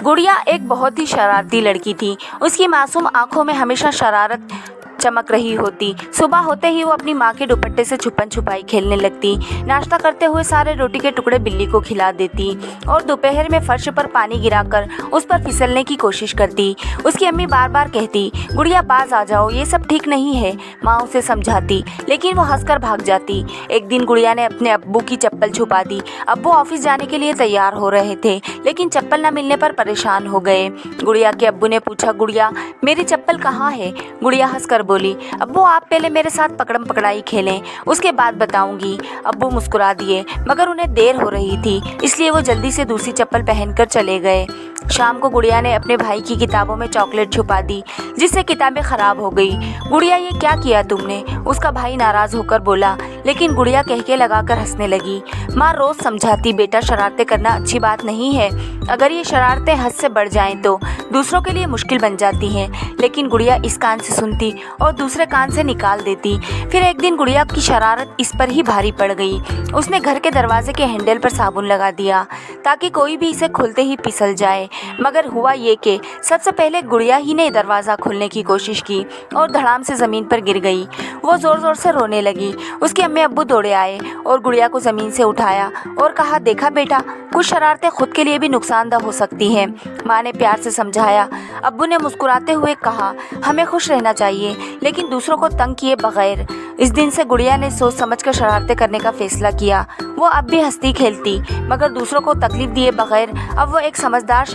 गुड़िया एक बहुत ही शरारती लड़की थी। उसकी मासूम आंखों में हमेशा शरारत चमक रही होती। सुबह होते ही वो अपनी माँ के दुपट्टे से छुपन छुपाई खेलने लगती। नाश्ता करते हुए सारे रोटी के टुकड़े बिल्ली को खिला देती और दोपहर में फर्श पर पानी गिराकर उस पर फिसलने की कोशिश करती। उसकी अम्मी बार बार कहती, गुड़िया बाज आ जाओ, ये सब ठीक नहीं है। माँ उसे समझाती, लेकिन वो हंसकर भाग जाती। एक दिन गुड़िया ने अपने अब्बू की चप्पल छुपा दी। अब्बू ऑफिस जाने के लिए तैयार हो रहे थे, लेकिन चप्पल न मिलने पर परेशान हो गए। गुड़िया के अब्बू ने पूछा, गुड़िया मेरी चप्पल कहाँ है? गुड़िया हंसकर बोली, अब्बू आप पहले मेरे साथ पकड़म पकड़ाई खेलें, उसके बाद बताऊंगी। अब्बू मुस्कुरा दिए, मगर उन्हें देर हो रही थी, इसलिए वो जल्दी से दूसरी चप्पल पहनकर चले गए। शाम को गुड़िया ने अपने भाई की किताबों में चॉकलेट छुपा दी, जिससे किताबें खराब हो गई। गुड़िया ये क्या किया तुमने? उसका भाई नाराज होकर बोला, लेकिन गुड़िया कहके लगाकर हंसने लगी। माँ रोज समझाती, बेटा शरारतें करना अच्छी बात नहीं है। अगर ये शरारतें हद से बढ़ जाएं तो दूसरों के लिए मुश्किल बन जाती हैं। लेकिन गुड़िया इस कान से सुनती और दूसरे कान से निकाल देती। फिर एक दिन गुड़िया की शरारत इस पर ही भारी पड़ गई। उसने घर के दरवाजे के हैंडल पर साबुन लगा दिया ताकि कोई भी इसे खोलते ही फिसल जाए। मगर हुआ ये कि सबसे पहले गुड़िया ही ने दरवाज़ा खोलने की कोशिश की और धड़ाम से ज़मीन पर गिर गई। वो ज़ोर ज़ोर से रोने लगी। उसके अम्मी अब्बू दौड़े आए और गुड़िया को ज़मीन से उठाया और कहा, देखा बेटा, कुछ शरारतें खुद के लिए भी नुकसानदेह हो सकती हैं। माँ ने प्यार से समझाया। अब्बू ने मुस्कुराते हुए कहा, हमें खुश रहना चाहिए, लेकिन दूसरों को तंग किए बगैर। इस दिन से गुड़िया ने सोच समझकर शरारतें करने का फैसला किया। वो अब भी हंसती खेलती, मगर दूसरों को तकलीफ दिए बगैर अब वो एक समझदार